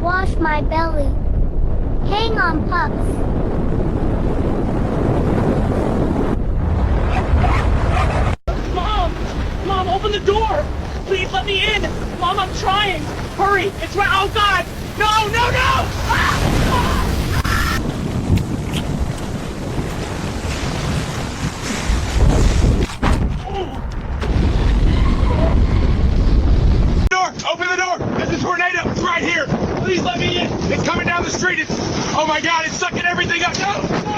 wash my belly. Hang on, pups. Mom, open the door! Please let me in! Mom, I'm trying! Hurry! It's right— oh God! No, no, no! Open the door! There's a tornado! It's right here! Please let me in! It's coming down the street! Oh my God, it's sucking everything up! No!